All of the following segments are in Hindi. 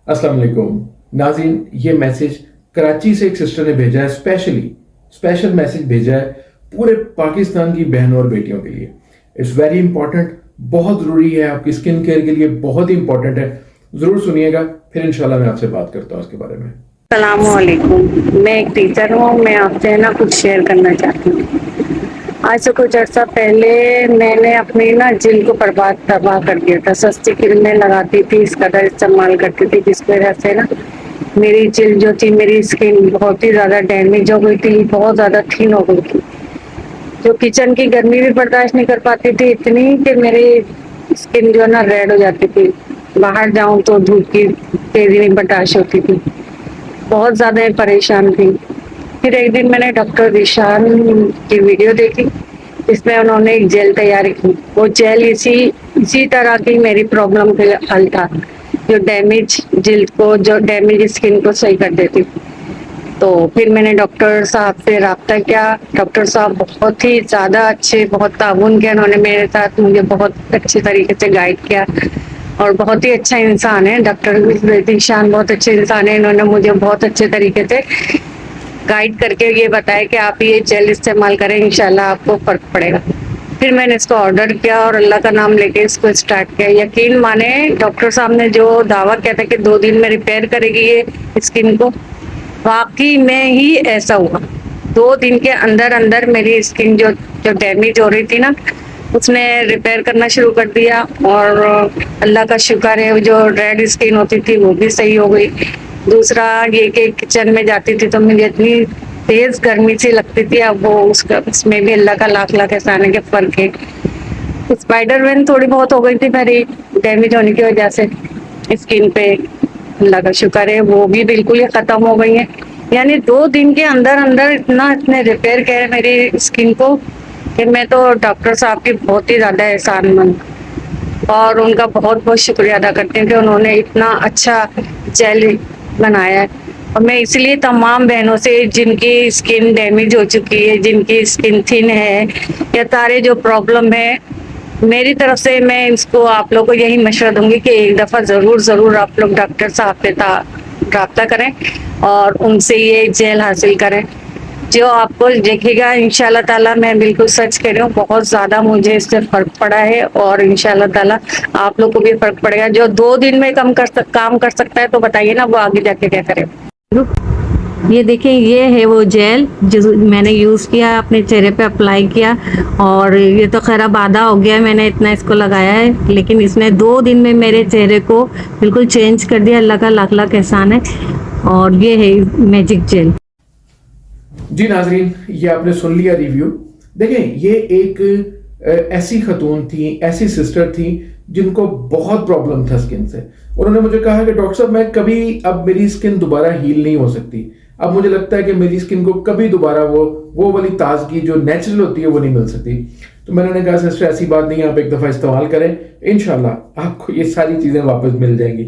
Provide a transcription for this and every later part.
अस्सलाम वालेकुम नाज़रीन, ये मैसेज कराची से एक सिस्टर ने भेजा है, स्पेशल मैसेज भेजा है पूरे पाकिस्तान की बहनों और बेटियों के लिए। इट्स वेरी इंपॉर्टेंट, बहुत ज़रूरी है, आपकी स्किन केयर के लिए बहुत ही इंपॉर्टेंट है। ज़रूर सुनिएगा, फिर इंशाल्लाह मैं आपसे बात करता हूँ इसके बारे में। अस्सलामुअलैकुम, मैं एक टीचर हूँ। मैं आपसे ना कुछ शेयर करना चाहती हूँ। आज से कुछ अर्सा पहले मैंने अपनी ना जिल को तबाह कर दिया था। सस्ती क्रीमें लगाती थी, इस कदर इस्तेमाल करती थी, जिसकी वजह से ना मेरी जिल जो थी, मेरी स्किन बहुत ही ज़्यादा डैमेज हो गई थी, बहुत ज़्यादा थीन हो गई थी। जो किचन की गर्मी भी बर्दाश्त नहीं कर पाती थी, इतनी कि मेरी स्किन जो है ना रेड हो जाती थी। बाहर जाऊं तो धूप की तेजी नहीं बर्दाश्त होती थी, बहुत ज़्यादा परेशान थी। फिर एक दिन मैंने डॉक्टर जिशान की वीडियो देखी, जिसमें उन्होंने एक जेल तैयार की। वो जेल इसी तरह की मेरी प्रॉब्लम के हल था, जो डैमेज जिल्द को, जो डैमेज स्किन को सही कर देती। तो फिर मैंने डॉक्टर साहब से रब्ता किया। डॉक्टर साहब बहुत ही ज़्यादा अच्छे, बहुत ताउन किया उन्होंने मेरे साथ, मुझे बहुत अच्छे तरीके से गाइड किया और बहुत ही अच्छा इंसान है डॉक्टर जिशान, बहुत अच्छे इंसान है। इन्होंने मुझे बहुत अच्छे तरीके से गाइड करके ये बताया कि आप ये जेल इस्तेमाल करें, इंशाल्लाह आपको फर्क पड़ेगा। फिर मैंने इसको ऑर्डर किया और अल्लाह का नाम लेके इसको स्टार्ट किया। यकीन माने, डॉक्टर साहब ने जो दावा किया था कि 2 दिन में रिपेयर करेगी ये स्किन को, वाकई में ही ऐसा हुआ। 2 दिन के अंदर अंदर मेरी स्किन जो डैमेज हो रही थी ना, उसने रिपेयर करना शुरू कर दिया और अल्लाह का शुक्र है, जो रेड स्किन होती थी वो भी सही हो गई। दूसरा ये कि किचन में जाती थी तो मुझे इतनी तेज गर्मी सी लगती थी, अब वो उसमें भी अल्लाह का लाख लाख एहसान है कि फर्क है। स्पाइडर वेन थोड़ी बहुत हो गई थी मेरी डैमेज होने की वजह से स्किन पे, अल्लाह का शुक्र है वो भी बिल्कुल ही खत्म हो गई है। यानी 2 दिन के अंदर अंदर इतने रिपेयर किया मेरी स्किन को कि मैं तो डॉक्टर साहब की बहुत ही ज़्यादा एहसानमंद और उनका बहुत बहुत शुक्रिया अदा करती हूँ कि उन्होंने इतना अच्छा जेल बनाया है। और मैं इसलिए तमाम बहनों से जिनकी स्किन डैमेज हो चुकी है, जिनकी स्किन थिन है या सारे जो प्रॉब्लम है, मेरी तरफ से मैं इसको आप लोग को यही मशवरा दूंगी कि एक दफ़ा ज़रूर आप लोग डॉक्टर साहब से रब्ता करें और उनसे ये जेल हासिल करें, जो आपको देखेगा इंशाल्लाह ताला। मैं बिल्कुल सच कह रही हूँ, बहुत ज़्यादा मुझे इससे फ़र्क पड़ा है और इंशाल्लाह ताला आप लोग को भी फ़र्क पड़ेगा। जो 2 दिन में काम कर सकता है तो बताइए ना, वो आगे जाके क्या करे। ये देखें, ये है वो जेल जो मैंने यूज़ किया, अपने चेहरे पे अप्लाई किया और ये तो खैर अब आधा हो गया है, मैंने इतना इसको लगाया है, लेकिन इसने 2 दिन में मेरे चेहरे को बिल्कुल चेंज कर दिया। अल्लाह का लाख लाख एहसान है। और ये है मैजिक जेल। जी नाजरीन, ये आपने सुन लिया रिव्यू। देखें, ये एक ऐसी खतून थी, ऐसी सिस्टर थी जिनको बहुत प्रॉब्लम था स्किन से। उन्होंने मुझे कहा कि डॉक्टर साहब, मैं कभी, अब मेरी स्किन दोबारा हील नहीं हो सकती, अब मुझे लगता है कि मेरी स्किन को कभी दोबारा वो वाली ताजगी जो नेचुरल होती है वो नहीं मिल सकती। तो मैंने उन्हें कहा, सिस्टर ऐसी बात नहीं है, आप एक दफ़ा इस्तेमाल करें, इंशाल्लाह आपको ये सारी चीज़ें वापस मिल जाएंगी।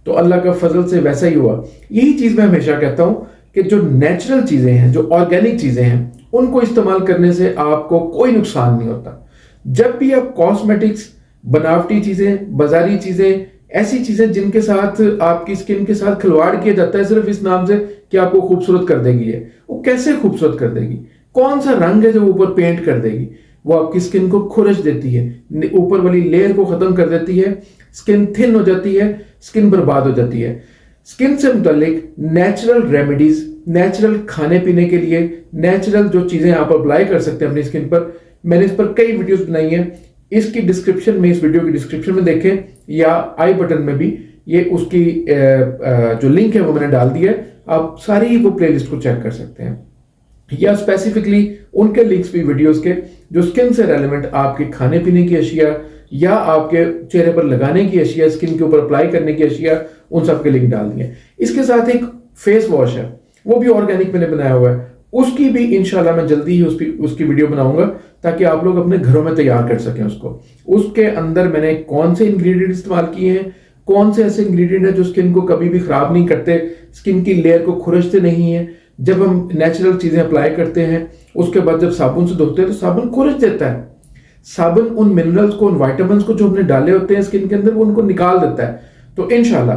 तो अल्लाह का फजल से वैसा ही हुआ। यही चीज़ मैं हमेशा कहता हूँ कि जो नेचुरल चीज़ें हैं, जो ऑर्गेनिक चीज़ें हैं, उनको इस्तेमाल करने से आपको कोई नुकसान नहीं होता। जब भी आप कॉस्मेटिक्स, बनावटी चीज़ें, बाजारी चीज़ें, ऐसी चीज़ें जिनके साथ आपकी स्किन के साथ खिलवाड़ किया जाता है सिर्फ इस नाम से कि आपको खूबसूरत कर देगी, है वो कैसे खूबसूरत कर देगी? कौन सा रंग है जो ऊपर पेंट कर देगी? वो आपकी स्किन को खुरच देती है, ऊपर वाली लेयर को ख़त्म कर देती है, स्किन थिन हो जाती है, स्किन बर्बाद हो जाती है। स्किन से मुतालिक नेचुरल रेमेडीज, नेचुरल खाने पीने के लिए नेचुरल जो चीज़ें आप अप्लाई कर सकते हैं अपनी स्किन पर, मैंने इस पर कई वीडियोस बनाई हैं। इसकी डिस्क्रिप्शन में, इस वीडियो की डिस्क्रिप्शन में देखें या आई बटन में भी ये उसकी जो लिंक है वो मैंने डाल दिया है, आप सारी वो प्लेलिस्ट को चेक कर सकते हैं। या स्पेसिफिकली उनके लिंक्स भी वीडियोस के जो स्किन से रेलेवेंट आपके खाने पीने की अशिया या आपके चेहरे पर लगाने की अशिया, स्किन के ऊपर अप्लाई करने की अशिया, उन सब के लिंक डाल दिए। इसके साथ एक फेस वॉश है, वो भी ऑर्गेनिक मैंने बनाया हुआ है, उसकी भी इंशाल्लाह मैं जल्दी ही उसकी वीडियो बनाऊंगा ताकि आप लोग अपने घरों में तैयार कर सकें उसको। उसके अंदर मैंने कौन से इंग्रेडिएंट इस्तेमाल किए हैं, कौन से ऐसे इंग्रेडिएंट हैं जो स्किन को कभी भी खराब नहीं करते, स्किन की लेयर को खुरचते नहीं है। जब हम नेचुरल चीजें अप्लाई करते हैं, उसके बाद जब साबुन से धोते हैं तो साबुन खुरच देता है। साबुन उन मिनरल्स को, उन वाइटामिन को जो हमने डाले होते हैं स्किन के अंदर, वो उनको निकाल देता है। तो इंशाल्लाह